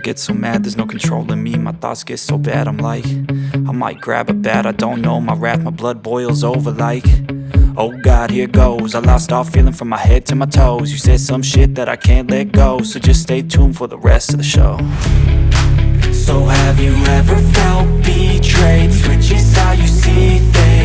get so mad, there's no controlling me. My thoughts get so bad, I'm like, I might grab a bat, I don't know. My wrath, my blood boils over like, oh God, here goes. I lost all feeling from my head to my toes. You said some shit that I can't let go, so just stay tuned for the rest of the show. So have you ever felt betrayed? Switches how you see things.